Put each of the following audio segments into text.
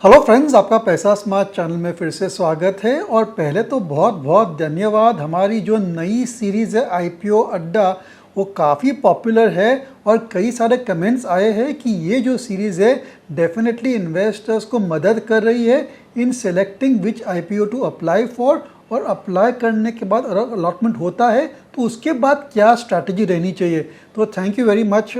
Hello friends, आपका पैसा smart channel में फिर से स्वागत है। और पहले तो बहुत बहुत धन्यवाद। हमारी जो नई सीरीज़ है आईपीओ अड्डा, वो काफ़ी पॉपुलर है और कई सारे कमेंट्स आए हैं कि ये जो सीरीज़ है डेफिनेटली इन्वेस्टर्स को मदद कर रही है in selecting which IPO to apply for, और अप्लाई करने के बाद अगर अलॉटमेंट होता है तो उसके बाद क्या स्ट्रैटेजी रहनी चाहिए। तो thank you very much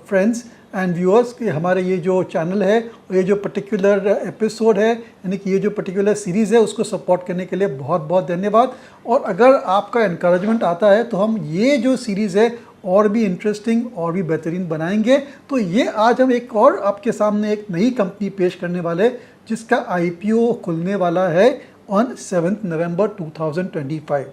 friends and viewers कि हमारे ये जो चैनल है और ये जो पर्टिकुलर एपिसोड है, यानी कि ये जो पर्टिकुलर सीरीज़ है, उसको सपोर्ट करने के लिए बहुत बहुत धन्यवाद। और अगर आपका इनकरेजमेंट आता है तो हम ये जो सीरीज़ है और भी इंटरेस्टिंग और भी बेहतरीन बनाएंगे। तो ये आज हम एक और आपके सामने एक नई कंपनी पेश करने वाले, जिसका आईपीओ खुलने वाला है ऑन 7 नवंबर 2025।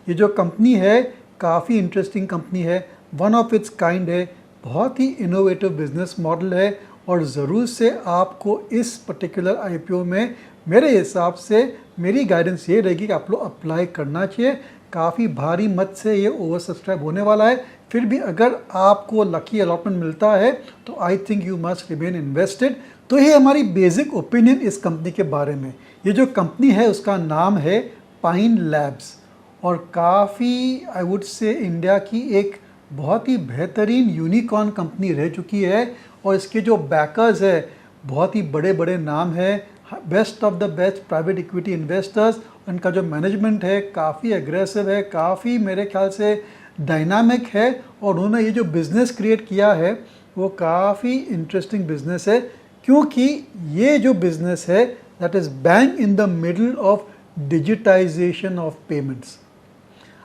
ये जो कंपनी है काफ़ी इंटरेस्टिंग कंपनी है, वन ऑफ इट्स काइंड है, बहुत ही इनोवेटिव बिजनेस मॉडल है और ज़रूर से आपको इस पर्टिकुलर आईपीओ में मेरे हिसाब से मेरी गाइडेंस ये रहेगी कि आप लोग अप्लाई करना चाहिए। काफ़ी भारी मत से ये ओवर सब्सक्राइब होने वाला है, फिर भी अगर आपको लकी अलॉटमेंट मिलता है तो I think you must remain invested. तो ये हमारी बेसिक ओपिनियन इस कंपनी के बारे में। ये जो कंपनी है उसका नाम है पाइन लैब्स, और काफ़ी आई वुड से इंडिया की एक बहुत ही बेहतरीन यूनिकॉर्न कंपनी रह चुकी है। और इसके जो बैकर्स है बहुत ही बड़े बड़े नाम है, best of the best private equity investors. इनका जो मैनेजमेंट है काफ़ी एग्रेसिव है, काफ़ी मेरे ख्याल से डायनामिक है, और उन्होंने ये जो बिज़नेस क्रिएट किया है वो काफ़ी इंटरेस्टिंग बिजनेस है, क्योंकि ये जो बिज़नेस है that is bang in the middle of digitisation of payments.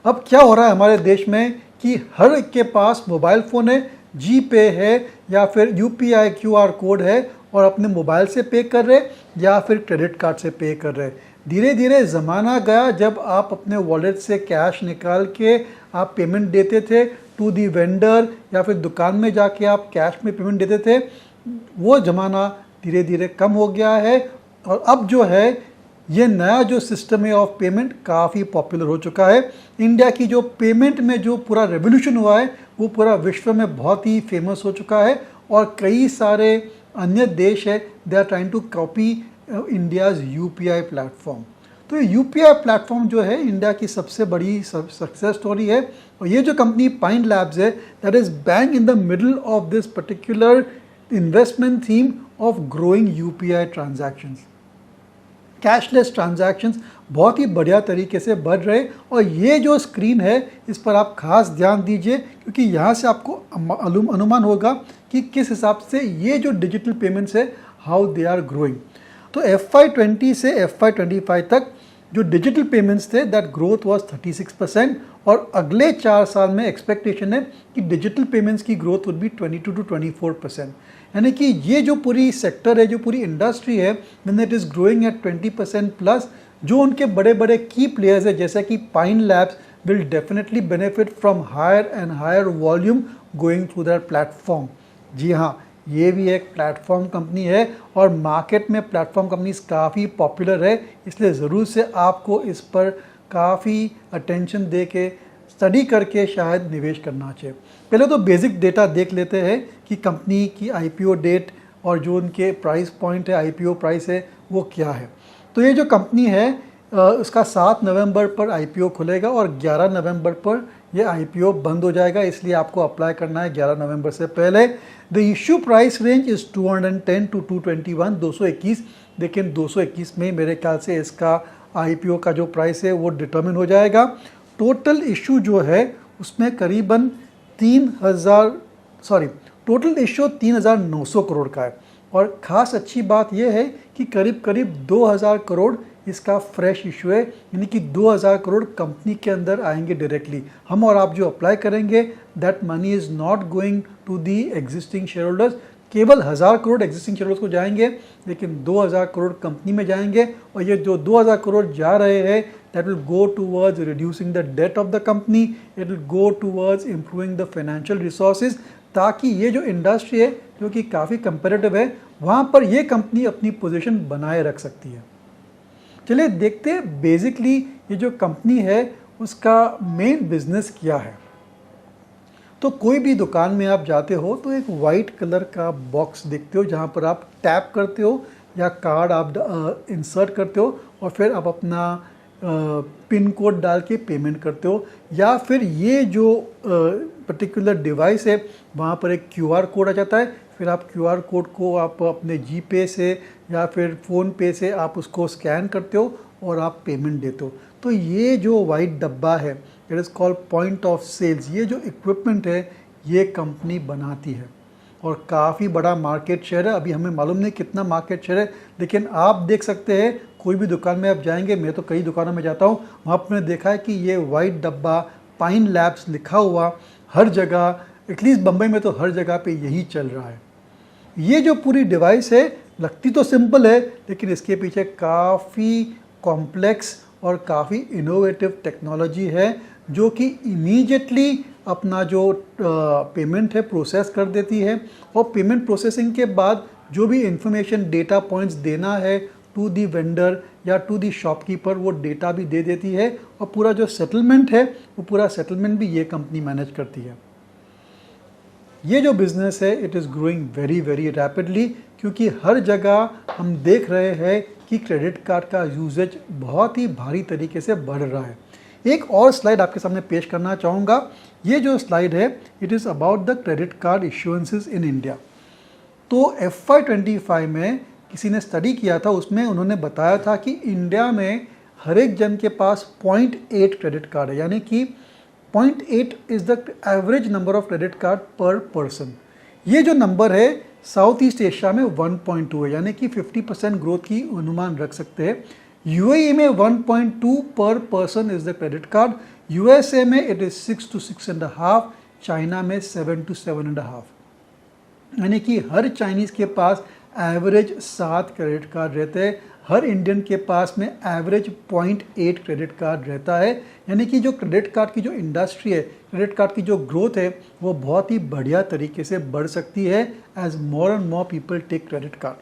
अब क्या हो रहा है हमारे देश में कि हर एक के पास मोबाइल फ़ोन है, जी पे है या फिर यूपीआई क्यूआर कोड है, और अपने मोबाइल से पे कर रहे या फिर क्रेडिट कार्ड से पे कर रहे। धीरे धीरे ज़माना गया जब आप अपने वॉलेट से कैश निकाल के आप पेमेंट देते थे टू दी वेंडर, या फिर दुकान में जाके आप कैश में पेमेंट देते थे। वो ज़माना धीरे धीरे कम हो गया है, और अब जो है ये नया जो सिस्टम है ऑफ पेमेंट काफ़ी पॉपुलर हो चुका है। इंडिया की जो पेमेंट में जो पूरा रेवोल्यूशन हुआ है वो पूरा विश्व में बहुत ही फेमस हो चुका है, और कई सारे अन्य देश है they are trying to copy India's UPI platform. तो ये यूपीआई प्लेटफॉर्म जो है इंडिया की सबसे बड़ी सक्सेस स्टोरी है। और ये जो कंपनी पाइन लैब्स है that is bang in the middle of this particular investment theme of growing UPI transactions. Cashless transactions बहुत ही बढ़िया तरीके से बढ़ रहे, और ये जो स्क्रीन है इस पर आप खास ध्यान दीजिए, क्योंकि यहाँ से आपको अनुमान होगा कि किस हिसाब से ये जो डिजिटल पेमेंट्स है हाउ दे आर ग्रोइंग। तो FY20 से FY25 तक जो डिजिटल पेमेंट्स थे दैट ग्रोथ वाज 36%, और अगले 4 साल में एक्सपेक्टेशन है कि डिजिटल पेमेंट्स की ग्रोथ वुड बी 22 to 24%। यानी कि ये जो पूरी सेक्टर है, जो पूरी इंडस्ट्री है, when it is growing at 20% plus, जो उनके बड़े बड़े की प्लेयर्स है जैसे कि Pine Labs will definitely benefit from higher and higher volume going through that platform. जी हाँ, ये भी एक प्लेटफॉर्म कंपनी है, और मार्केट में प्लेटफॉर्म कंपनीज काफ़ी पॉपुलर है, इसलिए ज़रूर से आपको इस पर काफ़ी अटेंशन दे के स्टडी करके शायद निवेश करना चाहिए। पहले तो बेसिक डेटा देख लेते हैं कि कंपनी की आईपीओ डेट और जो उनके प्राइस पॉइंट है, आईपीओ प्राइस है, वो क्या है। तो ये जो कंपनी है उसका 7 नवंबर पर आईपीओ खुलेगा और 11 नवंबर पर यह आईपीओ बंद हो जाएगा, इसलिए आपको अप्लाई करना है 11 नवंबर से पहले। The issue price range is 210 to 221, 221। लेकिन 221 में मेरे ख्याल से इसका आईपीओ का जो प्राइस है वो डिटर्मिन हो जाएगा। टोटल इशू जो है उसमें करीबन 3,900 करोड़ का है, और ख़ास अच्छी बात यह है कि करीब करीब 2,000 करोड़ इसका फ्रेश इशू है, यानी कि 2,000 करोड़ कंपनी के अंदर आएंगे डायरेक्टली। हम और आप जो अप्लाई करेंगे that money is not going to the existing shareholders. केवल 1,000 करोड़ एग्जिस्टिंग शेयर होल्डर्स को जाएंगे, लेकिन 2,000 करोड़ कंपनी में जाएंगे, और ये जो 2,000 करोड़ जा रहे हैं that will go towards reducing the debt of the company, it will go towards improving the financial resources, ताकि ये जो इंडस्ट्री है जो कि काफ़ी कंपेरेटिव है वहाँ पर ये कंपनी अपनी पोजीशन बनाए रख सकती है। चलिए देखते हैं बेसिकली ये जो कंपनी है उसका मेन बिजनेस क्या है। तो कोई भी दुकान में आप जाते हो तो एक वाइट कलर का बॉक्स देखते हो जहाँ पर आप टैप करते हो, या कार्ड आप इंसर्ट करते हो और फिर आप अपना पिन कोड डाल के पेमेंट करते हो, या फिर ये जो पर्टिकुलर डिवाइस है वहाँ पर एक QR कोड आ जाता है, फिर आप QR कोड को आप अपने GPay से या फिर फ़ोनपे से आप उसको स्कैन करते हो और आप पेमेंट देते हो। तो ये जो वाइट डब्बा है, it is called point of sales, ये जो इक्विपमेंट है ये कंपनी बनाती है और काफ़ी बड़ा मार्केट शेयर है। अभी हमें मालूम नहीं कितना मार्केट शेयर है, लेकिन आप देख सकते हैं कोई भी दुकान में आप जाएंगे, मैं तो कई दुकानों में जाता हूँ, वहाँ पर मैंने देखा है कि ये वाइट डब्बा पाइन लैब्स लिखा हुआ हर जगह, एटलीस्ट बम्बई में तो हर जगह पे यही चल रहा है। ये जो पूरी डिवाइस है लगती तो सिंपल है, लेकिन इसके पीछे काफ़ी कॉम्प्लेक्स और काफ़ी इनोवेटिव टेक्नोलॉजी है जो कि इमीडिएटली अपना जो पेमेंट है प्रोसेस कर देती है, और पेमेंट प्रोसेसिंग के बाद जो भी इंफॉर्मेशन डेटा पॉइंट्स देना है टू दी वेंडर या टू दी शॉपकीपर वो डेटा भी दे देती है, और पूरा जो सेटलमेंट है वो पूरा सेटलमेंट भी ये कंपनी मैनेज करती है। ये जो बिज़नेस है it is growing very very rapidly, क्योंकि हर जगह हम देख रहे हैं कि क्रेडिट कार्ड का यूजेज बहुत ही भारी तरीके से बढ़ रहा है। एक और स्लाइड आपके सामने पेश करना चाहूँगा। ये जो स्लाइड है it is about the credit card issuances in India. तो FY25 में किसी ने स्टडी किया था, उसमें उन्होंने बताया था कि इंडिया में हर एक जन के पास 0.8 क्रेडिट कार्ड है, यानी कि 0.8 is the average number of credit card पर पर्सन। ये जो नंबर है साउथ ईस्ट एशिया में 1.2 है, यानी कि 50% ग्रोथ की अनुमान रख सकते हैं। UAE में 1.2 पर person is the credit card, USA में इट इज़ 6 to 6.5, चाइना में 7 to 7.5, यानी कि हर चाइनीज़ के पास एवरेज 7 क्रेडिट कार्ड रहते हैं, हर इंडियन के पास में एवरेज 0.8 क्रेडिट कार्ड रहता है। यानी कि जो क्रेडिट कार्ड की जो इंडस्ट्री है, क्रेडिट कार्ड की जो ग्रोथ है वो बहुत ही बढ़िया तरीके से बढ़ सकती है as more and more people take credit card.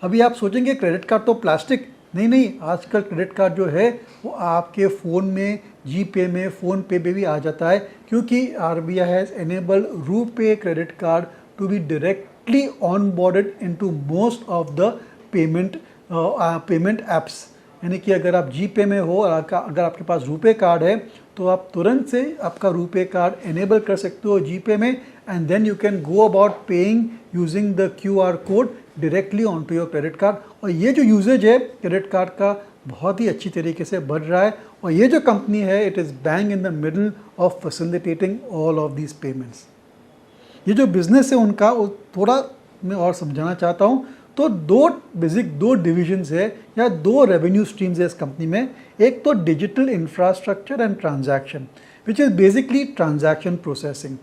अभी आप सोचेंगे क्रेडिट कार्ड तो प्लास्टिक, नहीं, आजकल क्रेडिट कार्ड जो है वो आपके फ़ोन में, GPay में, फ़ोनपे में भी आ जाता है, क्योंकि RBI has enabled RuPay credit card to be directly onboarded into most of the payment apps. यानी कि अगर आप GPay में हो और अगर आपके पास RuPay कार्ड है तो आप तुरंत से आपका RuPay कार्ड एनेबल कर सकते हो GPay में, and then you can go about paying using the QR code directly on to your credit card. और ये जो यूजेज है क्रेडिट कार्ड का बहुत ही अच्छी तरीके से बढ़ रहा है, और ये जो कंपनी है it is bang in the middle of facilitating all of these payments. ये जो बिज़नेस है उनका वो थोड़ा मैं और समझाना चाहता हूँ। तो दो डिविजन्स है या 2 रेवेन्यू स्ट्रीम्स है इस कंपनी में। एक तो digital infrastructure and transaction, which is basically transaction processing,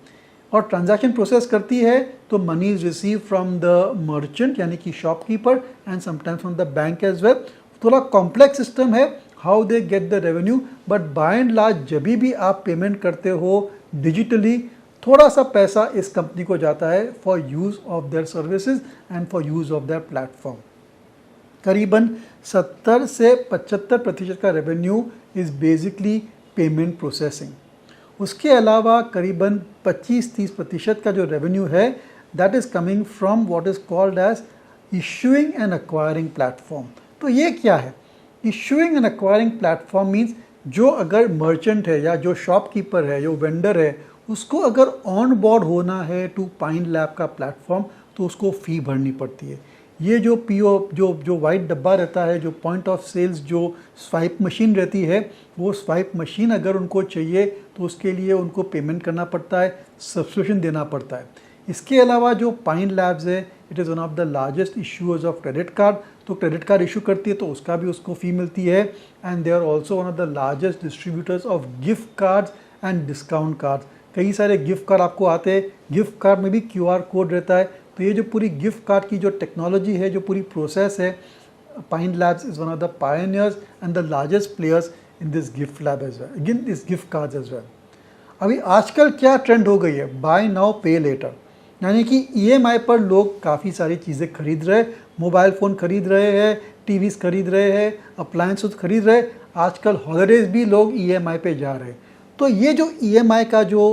और ट्रांजैक्शन प्रोसेस करती है तो money is receive from the merchant यानी कि shopkeeper and sometimes from the bank as well. थोड़ा कॉम्प्लेक्स सिस्टम है how they get the revenue, but by and large जब भी आप पेमेंट करते हो डिजिटली थोड़ा सा पैसा इस कंपनी को जाता है for use of their services and for use of their platform. करीबन 70 से 75% का revenue is basically payment processing. उसके अलावा करीबन 25-30% का जो रेवेन्यू है that is coming from what is called as issuing and acquiring platform. तो ये क्या है? Issuing and acquiring platform means जो अगर मर्चेंट है या जो शॉपकीपर है, जो वेंडर है, उसको अगर ऑन बोर्ड होना है टू पाइन लैब का प्लेटफॉर्म तो उसको फ़ी भरनी पड़ती है। ये जो जो वाइट डब्बा रहता है, जो पॉइंट ऑफ सेल्स जो स्वाइप मशीन रहती है, वो स्वाइप मशीन अगर उनको चाहिए तो उसके लिए उनको पेमेंट करना पड़ता है, सब्सक्रिप्शन देना पड़ता है। इसके अलावा जो पाइन लैब्स है it is one of the largest issuers of credit card, तो क्रेडिट कार्ड इशू करती है तो उसका भी उसको फ़ी मिलती है, and they are also one of the largest distributors of gift cards and discount cards. कई सारे गिफ्ट कार्ड आपको आते हैं, गिफ्ट कार्ड में भी QR कोड रहता है। तो ये जो पूरी गिफ्ट कार्ड की जो टेक्नोलॉजी है, जो पूरी प्रोसेस है, Pine Labs is one of the pioneers and the largest players in this gift lab as well, again this gift cards as well. अभी आजकल क्या ट्रेंड हो गई है, बाय नाउ पे लेटर, यानी कि EMI पर लोग काफ़ी सारी चीज़ें खरीद रहे हैं, मोबाइल फ़ोन खरीद रहे हैं, TVs खरीद रहे हैं, अप्लायंसेस खरीद रहे हैं, आजकल हॉलीडेज़ भी लोग EMI पे जा रहे हैं। तो ये जो EMI का जो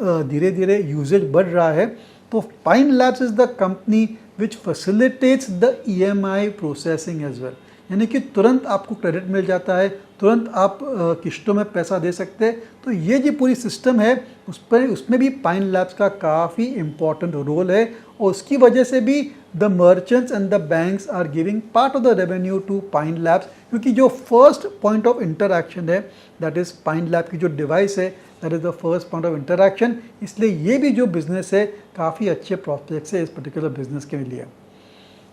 धीरे धीरे यूजेज बढ़ रहा है, तो Pine Labs is the company which facilitates the EMI processing as well. यानी कि तुरंत आपको क्रेडिट मिल जाता है, तुरंत आप किश्तों में पैसा दे सकते हैं। तो ये जो पूरी सिस्टम है उसमें भी पाइन लैब्स का काफ़ी इम्पॉर्टेंट रोल है, और उसकी वजह से भी the merchants and the banks are giving part of the revenue to Pine Labs, क्योंकि जो फर्स्ट पॉइंट ऑफ इंटरैक्शन है दैट इज़ पाइन लैब की जो डिवाइस है, that is the first point of interaction. इसलिए ये भी जो बिज़नेस है काफ़ी अच्छे प्रॉस्पेक्ट्स है इस पर्टिकुलर बिजनेस के लिए।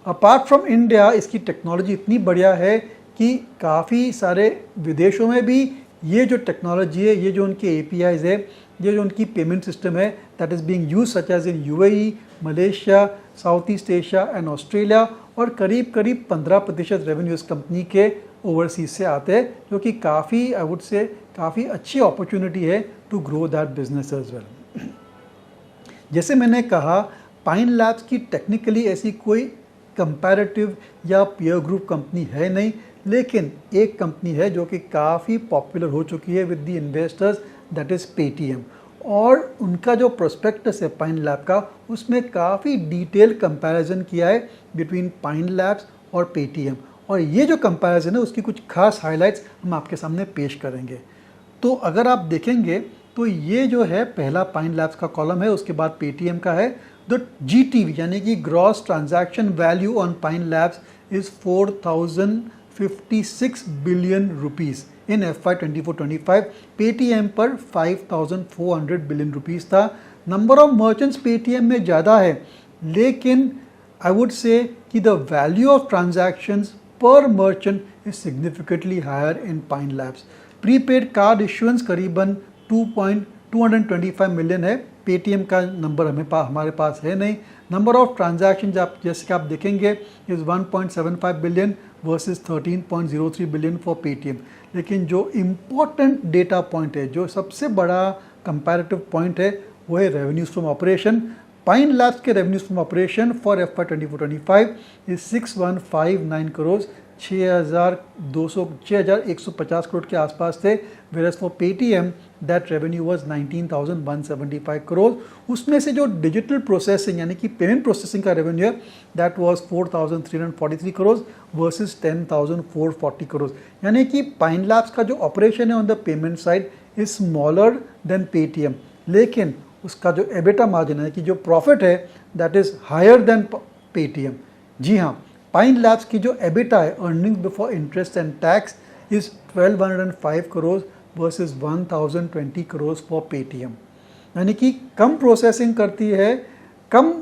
अपार्ट फ्रॉम इंडिया इसकी टेक्नोलॉजी इतनी बढ़िया है कि काफ़ी सारे विदेशों में भी ये जो टेक्नोलॉजी है, ये जो उनके APIs है, ये जो उनकी पेमेंट सिस्टम है, that is being use such as in UAE, Malaysia, South East Asia and Australia. और करीब करीब 15% रेवेन्यू इस कंपनी के ओवरसीज से आते हैं, जो कि काफ़ी आई वुड से काफ़ी अच्छी अपॉर्चुनिटी है to grow that business as well. जैसे मैंने कहा, पाइन लैब्स की टेक्निकली ऐसी कोई कंपैरेटिव या पीयर ग्रुप कंपनी है नहीं, लेकिन एक कंपनी है जो कि काफ़ी पॉपुलर हो चुकी है with the investors, that is Paytm. और उनका जो प्रोस्पेक्टस है पाइन लैब का, उसमें काफ़ी डिटेल कंपैरिजन किया है बिटवीन पाइन लैब्स और पेटीएम, और ये जो कंपैरिजन है उसकी कुछ खास हाइलाइट्स हम आपके सामने पेश करेंगे। तो अगर आप देखेंगे तो ये जो है पहला पाइन लैब्स का कॉलम है, उसके बाद पेटीएम का है। द GTV यानी कि gross transaction value on Pine Labs is 4056 billion rupees in FY 24-25। Paytm पर 5400 बिलियन रुपीज़ था। नंबर ऑफ मर्चेंट्स पेटीएम में ज़्यादा है, लेकिन आई वुड से कि द वैल्यू ऑफ ट्रांजैक्शंस पर merchant is significantly higher in Pine Labs. Prepaid card issuance करीबन 225 million है। पेटीएम का नंबर हमारे पास है नहीं। नंबर ऑफ ट्रांजैक्शन जैसे कि आप देखेंगे is 1.75 billion versus 13.03 billion for Paytm. लेकिन जो इम्पोर्टेंट डेटा पॉइंट है, जो सबसे बड़ा कंपैरेटिव पॉइंट है, वो है revenues from operation. Pine Labs के revenues from operation for FY 24-25 is 6159 crore, 6150 crore के आसपास थे। Versus for Paytm that revenue was 19,175 crore. उसमें से जो डिजिटल प्रोसेसिंग यानी कि पेमेंट प्रोसेसिंग का रेवेन्यू है that was 4,343 crore versus 10,440 crore. यानी कि पाइन लैब्स का जो ऑपरेशन है on the payment side is smaller than Paytm, लेकिन उसका जो एबिटा मार्जिन है कि जो प्रॉफिट है that is higher than Paytm. जी हाँ, पाइन लैब्स की जो एबिटा है, earnings before interest and tax, is 1205 crore versus 1020 crore for Paytm. यानी कि कम प्रोसेसिंग करती है, कम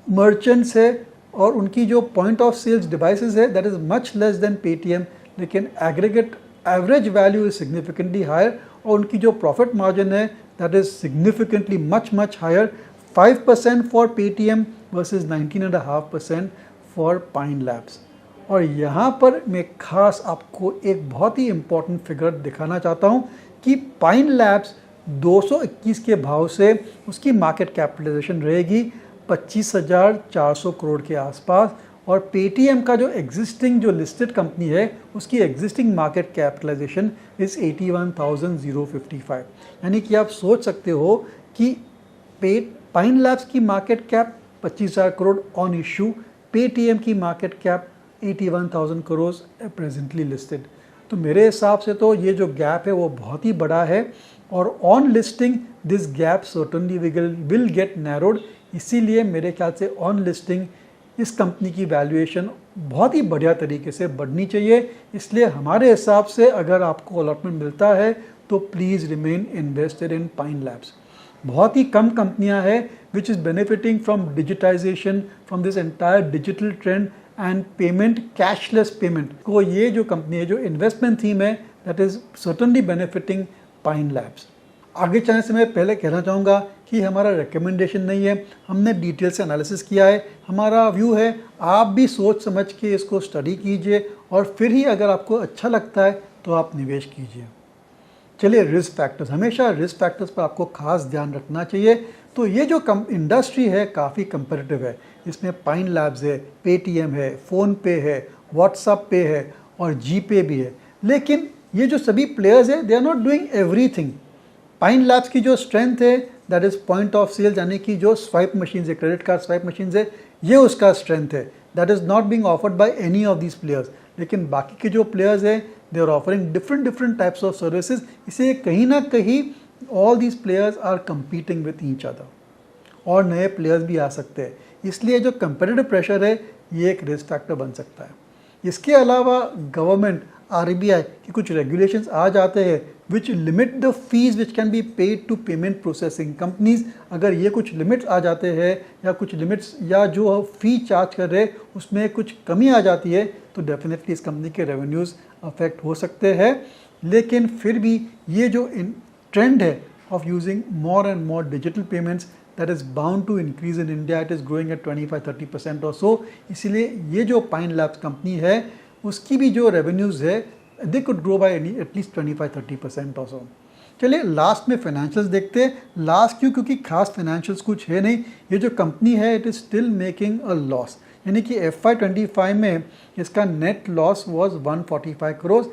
मर्चेंट्स है, और उनकी जो पॉइंट ऑफ सेल्स डिवाइसेस है that is much less than Paytm, लेकिन aggregate average value is significantly higher, और उनकी जो प्रॉफिट मार्जिन है that is significantly much higher, 5% for Paytm versus 19.5% for Pine Labs. और यहाँ पर मैं खास आपको एक बहुत ही इम्पॉर्टेंट फिगर दिखाना चाहता हूँ कि पाइन लैब्स 221 के भाव से उसकी मार्केट कैपिटलाइजेशन रहेगी 25,400 करोड़ के आसपास, और पेटीएम का जो एग्जिस्टिंग जो लिस्टेड कंपनी है उसकी एग्जिस्टिंग मार्केट कैपिटलाइजेशन इज़ 81,055। यानी कि आप सोच सकते हो कि पाइन लैब्स की market cap 25,000 crore on issue, Paytm की market cap 81,000 crore presently listed. तो मेरे हिसाब से तो ये जो गैप है वो बहुत ही बड़ा है, और on listing this gap certainly will get narrowed. इसीलिए मेरे ख्याल से ऑन लिस्टिंग इस कंपनी की वैल्यूएशन बहुत ही बढ़िया तरीके से बढ़नी चाहिए। इसलिए हमारे हिसाब से अगर आपको अलॉटमेंट मिलता है तो please remain invested in Pine Labs. बहुत ही कम कंपनियां हैं which is benefiting from digitisation, from this entire digital trend and payment, cashless payment को ये जो कंपनी है, जो इन्वेस्टमेंट थीम है that is certainly benefiting Pine Labs. आगे चलने से मैं पहले कहना चाहूँगा कि हमारा रिकमेंडेशन नहीं है, हमने डिटेल से एनालिसिस किया है, हमारा व्यू है, आप भी सोच समझ के इसको स्टडी कीजिए और फिर ही अगर आपको अच्छा लगता है तो आप निवेश कीजिए। चलिए, रिस्क फैक्टर्स, हमेशा रिस्क फैक्टर्स पर आपको खास ध्यान रखना चाहिए। तो ये जो इंडस्ट्री है काफ़ी कंपेटिटिव है, इसमें पाइन लैब्स है, पेटीएम है, फ़ोनपे है, व्हाट्सएप पे है और जीपे भी है, लेकिन ये जो सभी प्लेयर्स हैं they are not doing everything. Pine Labs की जो स्ट्रेंथ है that is point of sale, यानी कि जो स्वाइप मशीन्स है, क्रेडिट कार्ड स्वाइप मशीन्स है, ये उसका स्ट्रेंथ है, that is not being offered by any of these players. लेकिन बाकी के जो प्लेयर्स हैं they are offering different different types of services, इसलिए कहीं ना कहीं all these players are competing with each other और नए प्लेयर्स भी आ सकते हैं, इसलिए जो कंपेटिटिव प्रेशर है ये एक रिस्क फैक्टर बन सकता है। इसके अलावा गवर्नमेंट आरबीआई की कुछ रेगुलेशंस आ जाते हैं which limit the fees which can be paid to payment processing companies. अगर ये कुछ लिमिट्स आ जाते हैं या कुछ लिमिट्स या जो फ़ी चार्ज कर रहे उसमें कुछ कमी आ जाती है तो डेफिनेटली इस कंपनी के रेवेन्यूज़ अफेक्ट हो सकते हैं। लेकिन फिर भी ये जो ट्रेंड है of using more and more digital payments that is bound to increase in India. It is growing at 25-30% or so. इसीलिए ये जो पाइन लैब्स कंपनी है उसकी भी जो रेवेन्यूज़ है they could grow by at least 25-30% और सो। चलिए लास्ट में फाइनेंशियल्स देखते हैं। लास्ट क्यों? क्योंकि खास फाइनेंशियल्स कुछ है नहीं। ये जो कंपनी है it is still making a loss, यानी कि FY25 में इसका net loss was 145 crore.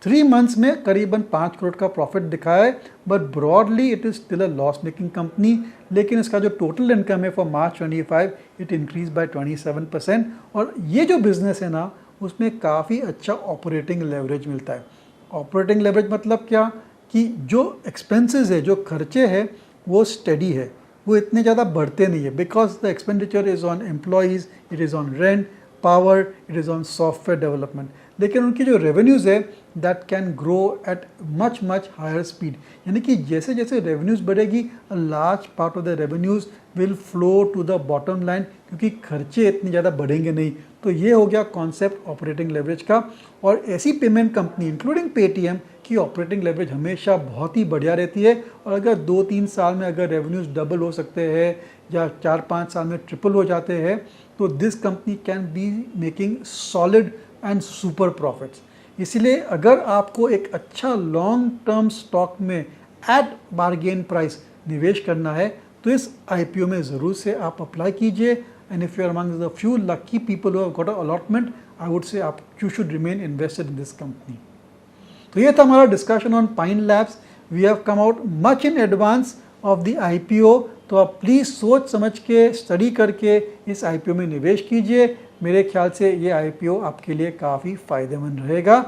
3 months में करीबन 5 करोड़ का प्रॉफिट दिखाया है, but broadly it is still a loss making company. लेकिन इसका जो टोटल इनकम है for March 25 it increase by 27%। और ये जो बिज़नेस है ना उसमें काफ़ी अच्छा ऑपरेटिंग लेवरेज मिलता है। ऑपरेटिंग लेवरेज मतलब क्या कि जो एक्सपेंसेस है, जो खर्चे हैं वो स्टेडी है, वो इतने ज़्यादा बढ़ते नहीं है, because the expenditure is on employees, it is on rent, power, it is on software development. लेकिन उनकी जो रेवेन्यूज़ है that can grow at much higher speed, यानी कि जैसे जैसे रेवेन्यूज़ बढ़ेगी a large part of the revenues will flow to the bottom line, क्योंकि खर्चे इतने ज़्यादा बढ़ेंगे नहीं। तो ये हो गया कॉन्सेप्ट ऑपरेटिंग लेवरेज का। और ऐसी पेमेंट कंपनी इंक्लूडिंग पेटीएम की ऑपरेटिंग लेवरेज हमेशा बहुत ही बढ़िया रहती है। और अगर 2-3 साल में अगर रेवेन्यूज़ डबल हो सकते हैं या 4-5 साल में ट्रिपल हो जाते हैं तो this company can be making solid and super profits. इसलिए अगर आपको एक अच्छा लॉन्ग टर्म स्टॉक में एट बारगेन प्राइस निवेश करना है तो इस आईपीओ में ज़रूर से आप अप्लाई कीजिए। And if you are among the few lucky people who have got a allotment, I would say आप you should remain invested in this company. तो ये था हमारा discussion on Pine Labs. We have come out much in advance of the IPO, तो आप please सोच समझ के स्टडी करके इस आईपीओ में निवेश कीजिए। मेरे ख्याल से ये आईपीओ आपके लिए काफ़ी फ़ायदेमंद रहेगा।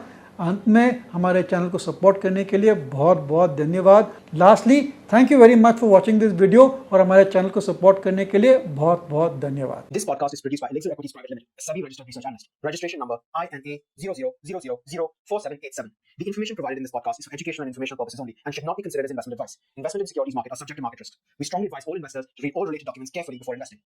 अंत में हमारे चैनल को सपोर्ट करने के लिए बहुत बहुत धन्यवाद। Lastly thank you very much for watching this video और हमारे चैनल को सपोर्ट करने के लिए बहुत बहुत धन्यवाद। This podcast is produced by Elixir Equities Private Limited, a SEBI registered research analyst. Registration number INA 0000004787. The information provided in this podcast is for educational and informational purposes only and should not be considered as investment advice. Investment in securities market are subject to market risks. We strongly advise all investors to read all related documents carefully before investing.